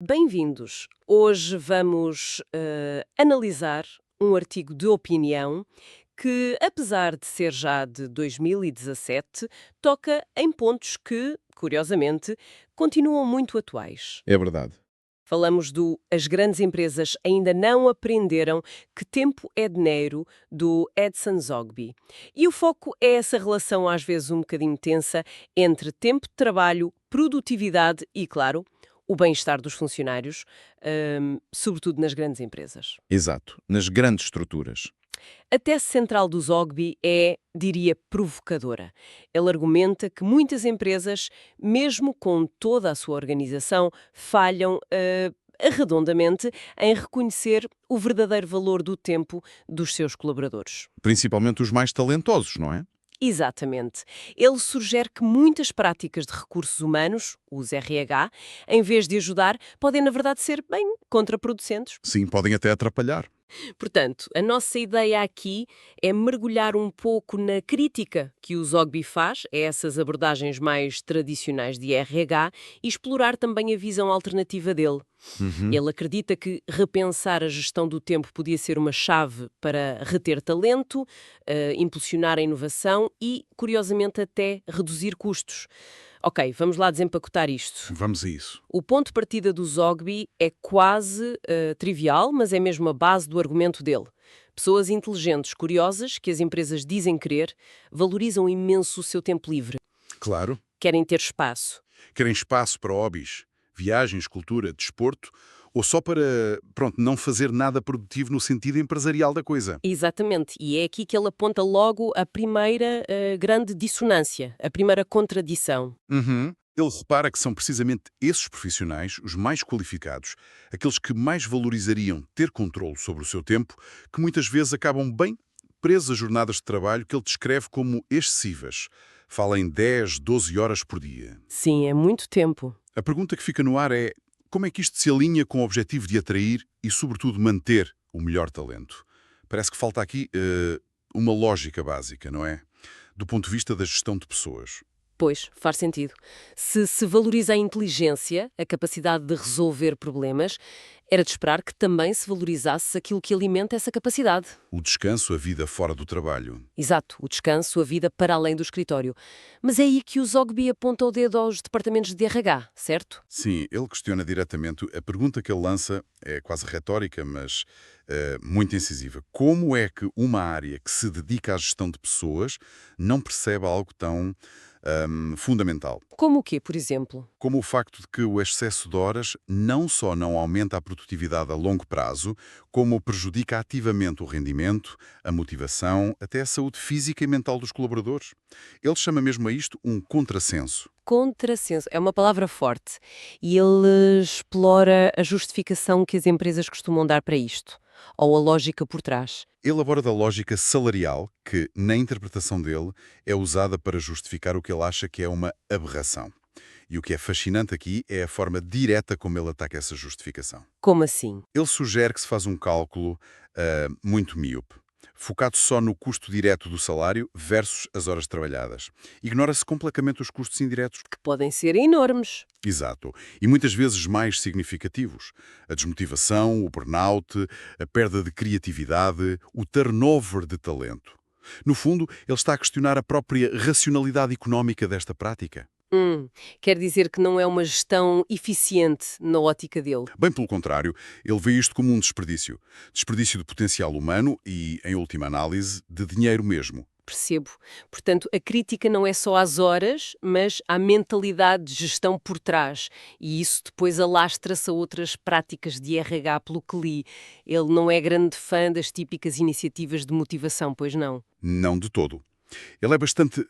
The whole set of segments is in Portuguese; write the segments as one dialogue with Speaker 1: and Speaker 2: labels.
Speaker 1: Bem-vindos! Hoje vamos analisar um artigo de opinião que, apesar de ser já de 2017, toca em pontos que, curiosamente, continuam muito atuais.
Speaker 2: É verdade.
Speaker 1: Falamos do As grandes empresas ainda não aprenderam que tempo é dinheiro, do Edson Zogby. E o foco é essa relação às vezes um bocadinho tensa entre tempo de trabalho, produtividade e, claro, o bem-estar dos funcionários, sobretudo nas grandes empresas.
Speaker 2: Exato. Nas grandes estruturas.
Speaker 1: A tese central do Zogby é, diria, provocadora. Ele argumenta que muitas empresas, mesmo com toda a sua organização, falham arredondamente em reconhecer o verdadeiro valor do tempo dos seus colaboradores.
Speaker 2: Principalmente os mais talentosos, não é?
Speaker 1: Exatamente. Ele sugere que muitas práticas de recursos humanos, os RH, em vez de ajudar, podem, na verdade, ser bem contraproducentes.
Speaker 2: Sim, podem até atrapalhar.
Speaker 1: Portanto, a nossa ideia aqui é mergulhar um pouco na crítica que o Zogby faz a essas abordagens mais tradicionais de RH e explorar também a visão alternativa dele.
Speaker 2: Uhum.
Speaker 1: Ele acredita que repensar a gestão do tempo podia ser uma chave para reter talento, impulsionar a inovação e, curiosamente, até reduzir custos. Ok, vamos lá desempacotar isto.
Speaker 2: Vamos a isso.
Speaker 1: O ponto de partida do Zogby é quase trivial, mas é mesmo a base do argumento dele. Pessoas inteligentes, curiosas, que as empresas dizem querer, valorizam imenso o seu tempo livre.
Speaker 2: Claro.
Speaker 1: Querem ter espaço.
Speaker 2: Querem espaço para hobbies, viagens, cultura, desporto, ou só para, pronto, não fazer nada produtivo no sentido empresarial da coisa.
Speaker 1: Exatamente, e é aqui que ele aponta logo a primeira grande dissonância, a primeira contradição.
Speaker 2: Uhum. Ele repara que são precisamente esses profissionais, os mais qualificados, aqueles que mais valorizariam ter controle sobre o seu tempo, que muitas vezes acabam bem presos a jornadas de trabalho que ele descreve como excessivas. Fala em 10, 12 horas por dia.
Speaker 1: Sim, é muito tempo.
Speaker 2: A pergunta que fica no ar é como é que isto se alinha com o objetivo de atrair e, sobretudo, manter o melhor talento? Parece que falta aqui uma lógica básica, não é? Do ponto de vista da gestão de pessoas.
Speaker 1: Pois, faz sentido. Se valoriza a inteligência, a capacidade de resolver problemas, era de esperar que também se valorizasse aquilo que alimenta essa capacidade.
Speaker 2: O descanso, a vida fora do trabalho.
Speaker 1: Exato, o descanso, a vida para além do escritório. Mas é aí que o Zogby aponta o dedo aos departamentos de RH, certo?
Speaker 2: Sim, ele questiona diretamente. A pergunta que ele lança é quase retórica, mas muito incisiva. Como é que uma área que se dedica à gestão de pessoas não percebe algo tão fundamental?
Speaker 1: Como o quê, por exemplo?
Speaker 2: Como o facto de que o excesso de horas não só não aumenta a produtividade a longo prazo, como prejudica ativamente o rendimento, a motivação, até a saúde física e mental dos colaboradores. Ele chama mesmo a isto um contrassenso.
Speaker 1: Contrassenso. É uma palavra forte. E ele explora a justificação que as empresas costumam dar para isto. Ou a lógica por trás.
Speaker 2: Ele aborda a lógica salarial, que, na interpretação dele, é usada para justificar o que ele acha que é uma aberração. E o que é fascinante aqui é a forma direta como ele ataca essa justificação.
Speaker 1: Como assim?
Speaker 2: Ele sugere que se faz um cálculo muito míope, focado só no custo direto do salário versus as horas trabalhadas. Ignora-se completamente os custos indiretos.
Speaker 1: Que podem ser enormes.
Speaker 2: Exato. E muitas vezes mais significativos. A desmotivação, o burnout, a perda de criatividade, o turnover de talento. No fundo, ele está a questionar a própria racionalidade económica desta prática.
Speaker 1: Quer dizer que não é uma gestão eficiente na ótica dele.
Speaker 2: Bem pelo contrário, ele vê isto como um desperdício. Desperdício de potencial humano e, em última análise, de dinheiro mesmo.
Speaker 1: Percebo. Portanto, a crítica não é só às horas, mas à mentalidade de gestão por trás. E isso depois alastra-se a outras práticas de RH, pelo que li. Ele não é grande fã das típicas iniciativas de motivação, pois não?
Speaker 2: Não de todo. Ele é bastante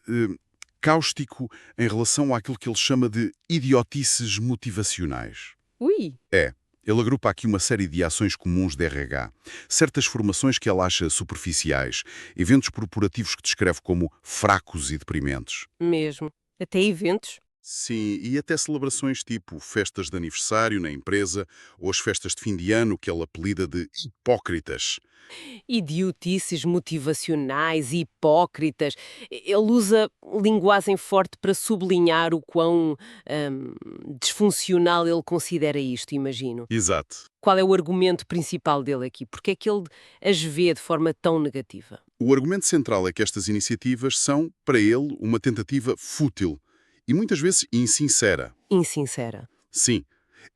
Speaker 2: cáustico em relação àquilo que ele chama de idiotices motivacionais.
Speaker 1: Ui!
Speaker 2: É. Ele agrupa aqui uma série de ações comuns de RH, certas formações que ele acha superficiais, eventos corporativos que descreve como fracos e deprimentes.
Speaker 1: Mesmo. Até eventos?
Speaker 2: Sim, e até celebrações tipo festas de aniversário na empresa ou as festas de fim de ano que ele apelida de hipócritas.
Speaker 1: Idiotices motivacionais, hipócritas. Ele usa linguagem forte para sublinhar o quão hum, disfuncional ele considera isto, imagino.
Speaker 2: Exato.
Speaker 1: Qual é o argumento principal dele aqui? Porque é que ele as vê de forma tão negativa?
Speaker 2: O argumento central é que estas iniciativas são, para ele, uma tentativa fútil e muitas vezes insincera.
Speaker 1: Insincera.
Speaker 2: Sim,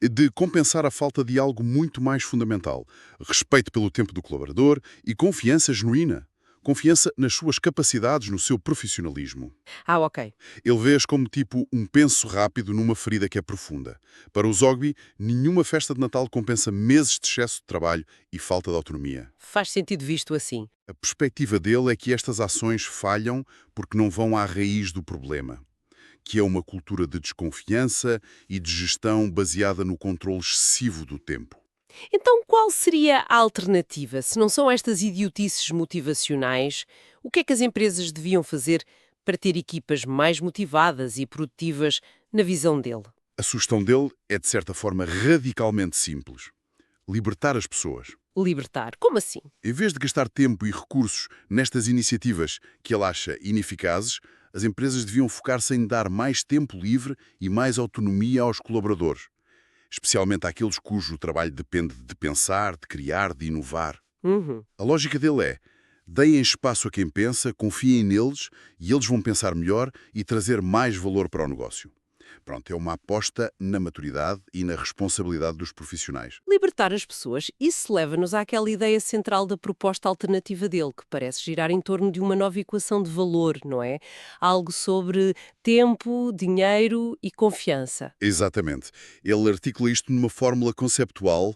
Speaker 2: de compensar a falta de algo muito mais fundamental: respeito pelo tempo do colaborador e confiança genuína. Confiança nas suas capacidades, no seu profissionalismo.
Speaker 1: Ah, ok.
Speaker 2: Ele vê-as como tipo um penso rápido numa ferida que é profunda. Para o Zogby, nenhuma festa de Natal compensa meses de excesso de trabalho e falta de autonomia.
Speaker 1: Faz sentido visto assim.
Speaker 2: A perspectiva dele é que estas ações falham porque não vão à raiz do problema, que é uma cultura de desconfiança e de gestão baseada no controle excessivo do tempo.
Speaker 1: Então, qual seria a alternativa? Se não são estas idiotices motivacionais, o que é que as empresas deviam fazer para ter equipas mais motivadas e produtivas na visão dele?
Speaker 2: A sugestão dele é, de certa forma, radicalmente simples: libertar as pessoas.
Speaker 1: Libertar. Como assim?
Speaker 2: Em vez de gastar tempo e recursos nestas iniciativas que ele acha ineficazes, as empresas deviam focar-se em dar mais tempo livre e mais autonomia aos colaboradores, especialmente àqueles cujo trabalho depende de pensar, de criar, de inovar.
Speaker 1: Uhum.
Speaker 2: A lógica dele é: deem espaço a quem pensa, confiem neles e eles vão pensar melhor e trazer mais valor para o negócio. Pronto, é uma aposta na maturidade e na responsabilidade dos profissionais.
Speaker 1: Libertar as pessoas, isso leva-nos àquela ideia central da proposta alternativa dele, que parece girar em torno de uma nova equação de valor, não é? Algo sobre tempo, dinheiro e confiança.
Speaker 2: Exatamente. Ele articula isto numa fórmula conceptual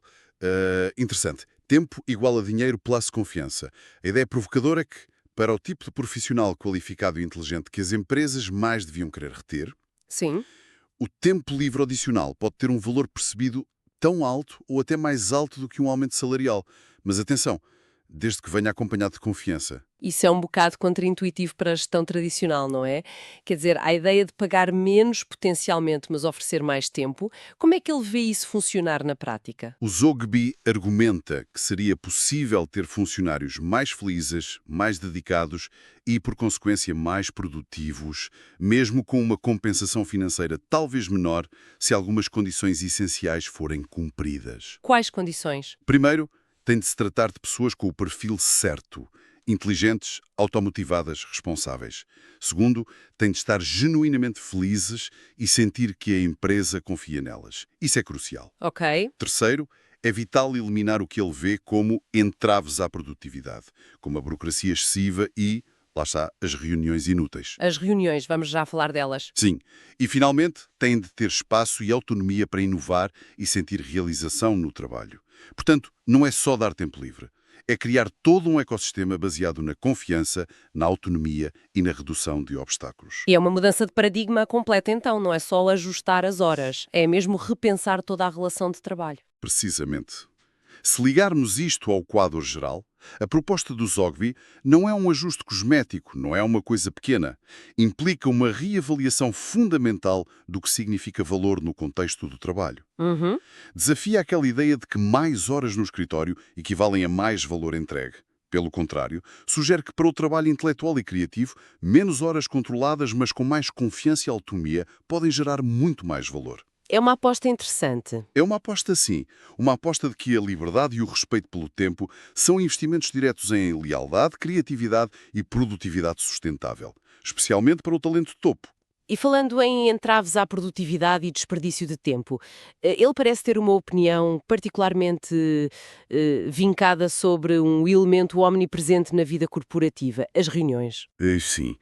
Speaker 2: interessante. Tempo igual a dinheiro plus confiança. A ideia provocadora é que, para o tipo de profissional qualificado e inteligente que as empresas mais deviam querer reter,
Speaker 1: Sim.
Speaker 2: o tempo livre adicional pode ter um valor percebido tão alto ou até mais alto do que um aumento salarial. Mas atenção, desde que venha acompanhado de confiança.
Speaker 1: Isso é um bocado contraintuitivo para a gestão tradicional, não é? Quer dizer, a ideia de pagar menos potencialmente, mas oferecer mais tempo, como é que ele vê isso funcionar na prática?
Speaker 2: O Zogby argumenta que seria possível ter funcionários mais felizes, mais dedicados e, por consequência, mais produtivos, mesmo com uma compensação financeira talvez menor se algumas condições essenciais forem cumpridas.
Speaker 1: Quais condições?
Speaker 2: Primeiro, tem de se tratar de pessoas com o perfil certo: inteligentes, automotivadas, responsáveis. Segundo, têm de estar genuinamente felizes e sentir que a empresa confia nelas. Isso é crucial.
Speaker 1: Ok.
Speaker 2: Terceiro, é vital eliminar o que ele vê como entraves à produtividade, como a burocracia excessiva e, lá está, as reuniões inúteis.
Speaker 1: As reuniões, vamos já falar delas.
Speaker 2: Sim. E, finalmente, têm de ter espaço e autonomia para inovar e sentir realização no trabalho. Portanto, não é só dar tempo livre. É criar todo um ecossistema baseado na confiança, na autonomia e na redução de obstáculos.
Speaker 1: E é uma mudança de paradigma completa, então, não é só ajustar as horas, é mesmo repensar toda a relação de trabalho.
Speaker 2: Precisamente. Se ligarmos isto ao quadro geral, a proposta do Zogby não é um ajuste cosmético, não é uma coisa pequena. Implica uma reavaliação fundamental do que significa valor no contexto do trabalho.
Speaker 1: Uhum.
Speaker 2: Desafia aquela ideia de que mais horas no escritório equivalem a mais valor entregue. Pelo contrário, sugere que para o trabalho intelectual e criativo, menos horas controladas, mas com mais confiança e autonomia, podem gerar muito mais valor.
Speaker 1: É uma aposta interessante.
Speaker 2: É uma aposta sim, uma aposta de que a liberdade e o respeito pelo tempo são investimentos diretos em lealdade, criatividade e produtividade sustentável, especialmente para o talento de topo.
Speaker 1: E falando em entraves à produtividade e desperdício de tempo, ele parece ter uma opinião particularmente vincada sobre um elemento omnipresente na vida corporativa, as reuniões.
Speaker 2: Sim,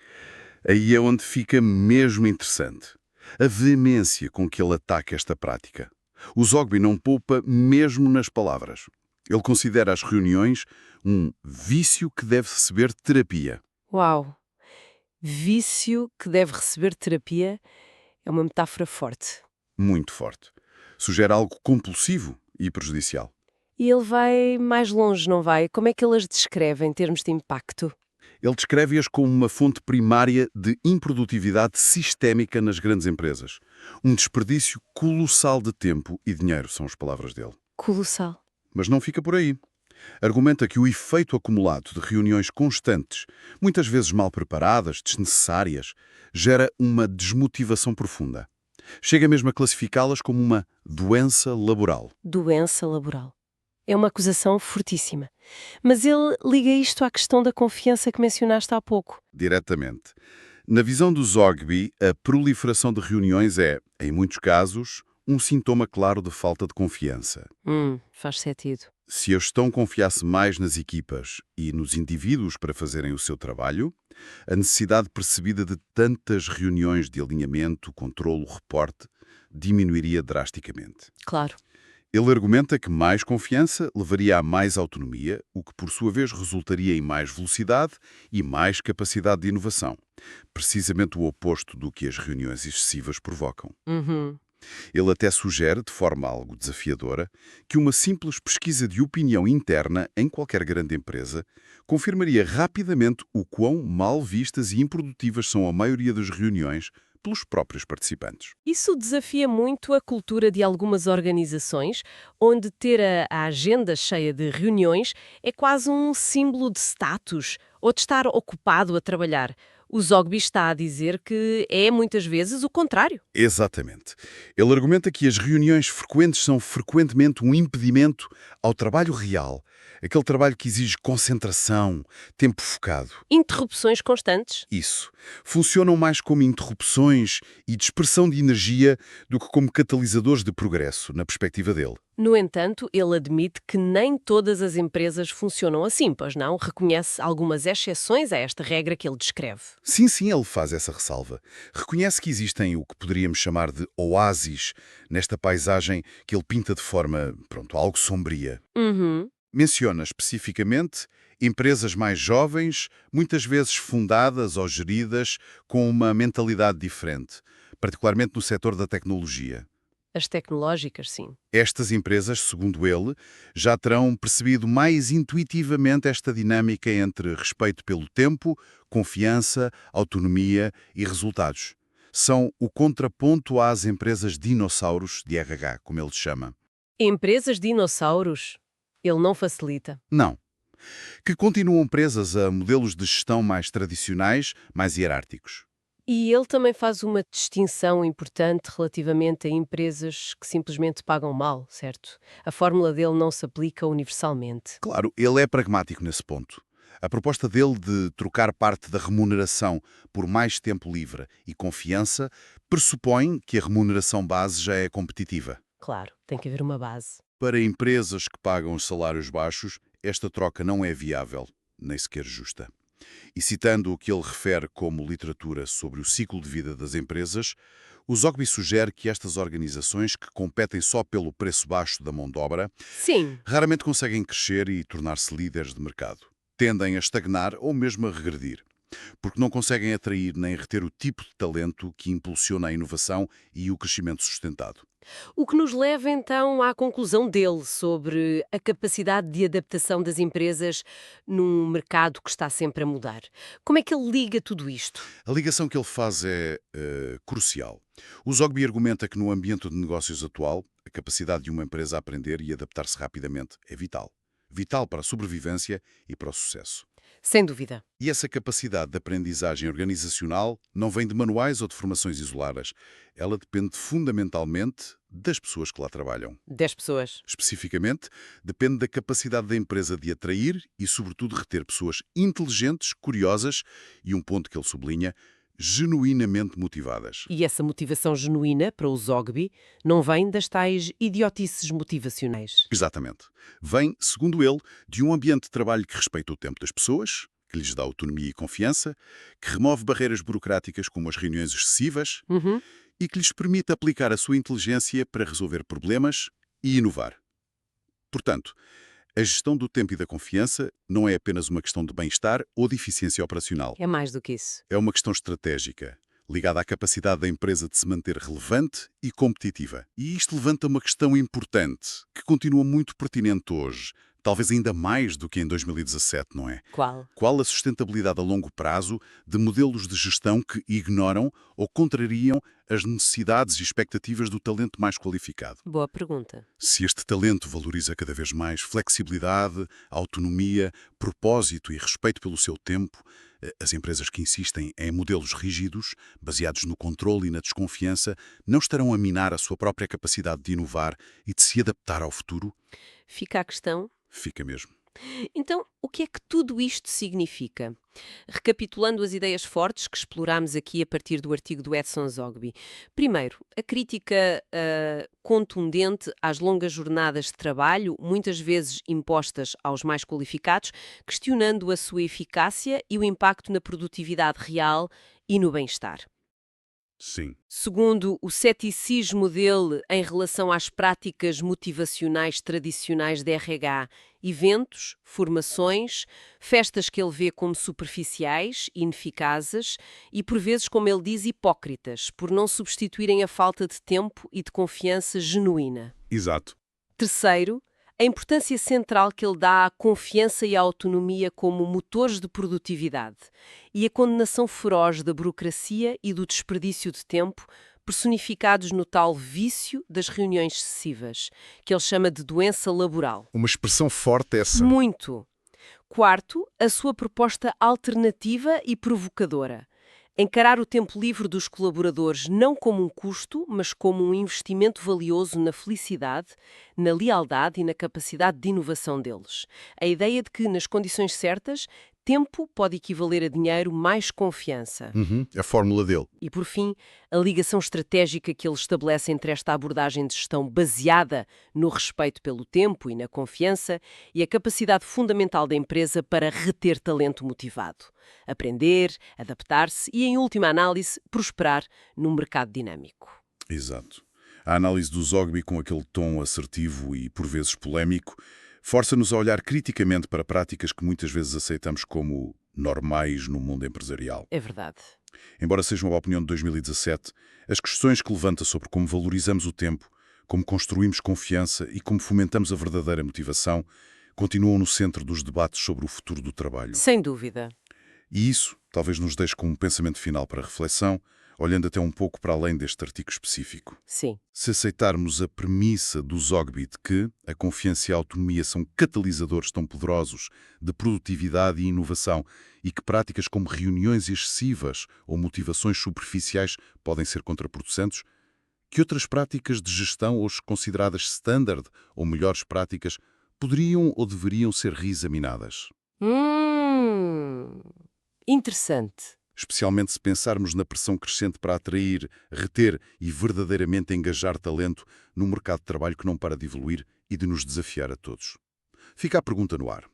Speaker 2: aí é onde fica mesmo interessante. A veemência com que ele ataca esta prática. O Zogby não poupa mesmo nas palavras. Ele considera as reuniões um vício que deve receber terapia.
Speaker 1: Uau! Vício que deve receber terapia é uma metáfora forte.
Speaker 2: Muito forte. Sugere algo compulsivo e prejudicial.
Speaker 1: E ele vai mais longe, não vai? Como é que ele as descreve em termos de impacto?
Speaker 2: Ele descreve-as como uma fonte primária de improdutividade sistémica nas grandes empresas. Um desperdício colossal de tempo e dinheiro, são as palavras dele.
Speaker 1: Colossal.
Speaker 2: Mas não fica por aí. Argumenta que o efeito acumulado de reuniões constantes, muitas vezes mal preparadas, desnecessárias, gera uma desmotivação profunda. Chega mesmo a classificá-las como uma doença laboral.
Speaker 1: Doença laboral. É uma acusação fortíssima. Mas ele liga isto à questão da confiança que mencionaste há pouco.
Speaker 2: Diretamente. Na visão do Zogby, a proliferação de reuniões é, em muitos casos, um sintoma claro de falta de confiança.
Speaker 1: Faz sentido.
Speaker 2: Se a gestão confiasse mais nas equipas e nos indivíduos para fazerem o seu trabalho, a necessidade percebida de tantas reuniões de alinhamento, controlo, reporte, diminuiria drasticamente.
Speaker 1: Claro.
Speaker 2: Ele argumenta que mais confiança levaria a mais autonomia, o que por sua vez resultaria em mais velocidade e mais capacidade de inovação. Precisamente o oposto do que as reuniões excessivas provocam. Ele até sugere, de forma algo desafiadora, que uma simples pesquisa de opinião interna em qualquer grande empresa confirmaria rapidamente o quão mal vistas e improdutivas são a maioria das reuniões pelos próprios participantes.
Speaker 1: Isso desafia muito a cultura de algumas organizações, onde ter a agenda cheia de reuniões é quase um símbolo de status ou de estar ocupado a trabalhar. O Zogby está a dizer que é muitas vezes o contrário.
Speaker 2: Exatamente. Ele argumenta que as reuniões frequentes são frequentemente um impedimento ao trabalho real, aquele trabalho que exige concentração, tempo focado.
Speaker 1: Interrupções constantes.
Speaker 2: Isso. Funcionam mais como interrupções e dispersão de energia do que como catalisadores de progresso, na perspectiva dele.
Speaker 1: No entanto, ele admite que nem todas as empresas funcionam assim, pois não? Reconhece algumas exceções a esta regra que ele descreve.
Speaker 2: Sim, ele faz essa ressalva. Reconhece que existem o que poderíamos chamar de oásis nesta paisagem que ele pinta de forma, algo sombria. Menciona especificamente empresas mais jovens, muitas vezes fundadas ou geridas com uma mentalidade diferente, particularmente no setor da tecnologia.
Speaker 1: As tecnológicas, sim.
Speaker 2: Estas empresas, segundo ele, já terão percebido mais intuitivamente esta dinâmica entre respeito pelo tempo, confiança, autonomia e resultados. São o contraponto às empresas dinossauros de RH, como ele chama.
Speaker 1: Empresas dinossauros? Ele não facilita.
Speaker 2: Não. Que continuam presas a modelos de gestão mais tradicionais, mais hierárquicos.
Speaker 1: E ele também faz uma distinção importante relativamente a empresas que simplesmente pagam mal, certo? A fórmula dele não se aplica universalmente.
Speaker 2: Claro, ele é pragmático nesse ponto. A proposta dele de trocar parte da remuneração por mais tempo livre e confiança pressupõe que a remuneração base já é competitiva.
Speaker 1: Claro, tem que haver uma base.
Speaker 2: Para empresas que pagam os salários baixos, esta troca não é viável, nem sequer justa. E citando o que ele refere como literatura sobre o ciclo de vida das empresas, o Zogby sugere que estas organizações que competem só pelo preço baixo da mão de obra
Speaker 1: Sim.
Speaker 2: raramente conseguem crescer e tornar-se líderes de mercado. Tendem a estagnar ou mesmo a regredir, porque não conseguem atrair nem reter o tipo de talento que impulsiona a inovação e o crescimento sustentado.
Speaker 1: O que nos leva então à conclusão dele sobre a capacidade de adaptação das empresas num mercado que está sempre a mudar. Como é que ele liga tudo isto?
Speaker 2: A ligação que ele faz é crucial. O Zogby argumenta que no ambiente de negócios atual, a capacidade de uma empresa a aprender e adaptar-se rapidamente é vital. Vital para a sobrevivência e para o sucesso.
Speaker 1: Sem dúvida.
Speaker 2: E essa capacidade de aprendizagem organizacional não vem de manuais ou de formações isoladas. Ela depende fundamentalmente das pessoas que lá trabalham.
Speaker 1: 10 pessoas.
Speaker 2: Especificamente, depende da capacidade da empresa de atrair e, sobretudo, reter pessoas inteligentes, curiosas e, um ponto que ele sublinha, genuinamente motivadas.
Speaker 1: E essa motivação genuína, para o Zogby, não vem das tais idiotices motivacionais.
Speaker 2: Exatamente. Vem, segundo ele, de um ambiente de trabalho que respeita o tempo das pessoas, que lhes dá autonomia e confiança, que remove barreiras burocráticas como as reuniões excessivas e que lhes permite aplicar a sua inteligência para resolver problemas e inovar. Portanto, a gestão do tempo e da confiança não é apenas uma questão de bem-estar ou de eficiência operacional.
Speaker 1: É mais do que isso.
Speaker 2: É uma questão estratégica, ligada à capacidade da empresa de se manter relevante e competitiva. E isto levanta uma questão importante, que continua muito pertinente hoje, Talvez ainda mais do que em 2017, não é?
Speaker 1: Qual?
Speaker 2: Qual a sustentabilidade a longo prazo de modelos de gestão que ignoram ou contrariam as necessidades e expectativas do talento mais qualificado?
Speaker 1: Boa pergunta.
Speaker 2: Se este talento valoriza cada vez mais flexibilidade, autonomia, propósito e respeito pelo seu tempo, as empresas que insistem em modelos rígidos, baseados no controle e na desconfiança, não estarão a minar a sua própria capacidade de inovar e de se adaptar ao futuro?
Speaker 1: Fica a questão.
Speaker 2: Fica mesmo.
Speaker 1: Então, o que é que tudo isto significa? Recapitulando as ideias fortes que explorámos aqui a partir do artigo do Edson Zogby. Primeiro, a crítica contundente às longas jornadas de trabalho, muitas vezes impostas aos mais qualificados, questionando a sua eficácia e o impacto na produtividade real e no bem-estar.
Speaker 2: Sim.
Speaker 1: Segundo, o ceticismo dele em relação às práticas motivacionais tradicionais de RH, eventos, formações, festas que ele vê como superficiais, ineficazes e, por vezes, como ele diz, hipócritas, por não substituírem a falta de tempo e de confiança genuína.
Speaker 2: Exato.
Speaker 1: Terceiro, a importância central que ele dá à confiança e à autonomia como motores de produtividade e a condenação feroz da burocracia e do desperdício de tempo personificados no tal vício das reuniões excessivas, que ele chama de doença laboral.
Speaker 2: Uma expressão forte essa.
Speaker 1: Muito. Quarto, a sua proposta alternativa e provocadora. Encarar o tempo livre dos colaboradores não como um custo, mas como um investimento valioso na felicidade, na lealdade e na capacidade de inovação deles. A ideia de que, nas condições certas, tempo pode equivaler a dinheiro mais confiança.
Speaker 2: A fórmula dele.
Speaker 1: E, por fim, a ligação estratégica que ele estabelece entre esta abordagem de gestão baseada no respeito pelo tempo e na confiança e a capacidade fundamental da empresa para reter talento motivado, aprender, adaptar-se e, em última análise, prosperar num mercado dinâmico.
Speaker 2: Exato. A análise do Zogby com aquele tom assertivo e, por vezes, polémico, força-nos a olhar criticamente para práticas que muitas vezes aceitamos como normais no mundo empresarial.
Speaker 1: É verdade.
Speaker 2: Embora seja uma opinião de 2017, as questões que levanta sobre como valorizamos o tempo, como construímos confiança e como fomentamos a verdadeira motivação, continuam no centro dos debates sobre o futuro do trabalho.
Speaker 1: Sem dúvida.
Speaker 2: E isso talvez nos deixe com um pensamento final para reflexão, olhando até um pouco para além deste artigo específico.
Speaker 1: Sim.
Speaker 2: Se aceitarmos a premissa do Zogby de que a confiança e a autonomia são catalisadores tão poderosos de produtividade e inovação e que práticas como reuniões excessivas ou motivações superficiais podem ser contraproducentes, que outras práticas de gestão, hoje consideradas standard ou melhores práticas, poderiam ou deveriam ser reexaminadas?
Speaker 1: Interessante.
Speaker 2: Especialmente se pensarmos na pressão crescente para atrair, reter e verdadeiramente engajar talento num mercado de trabalho que não para de evoluir e de nos desafiar a todos. Fica a pergunta no ar.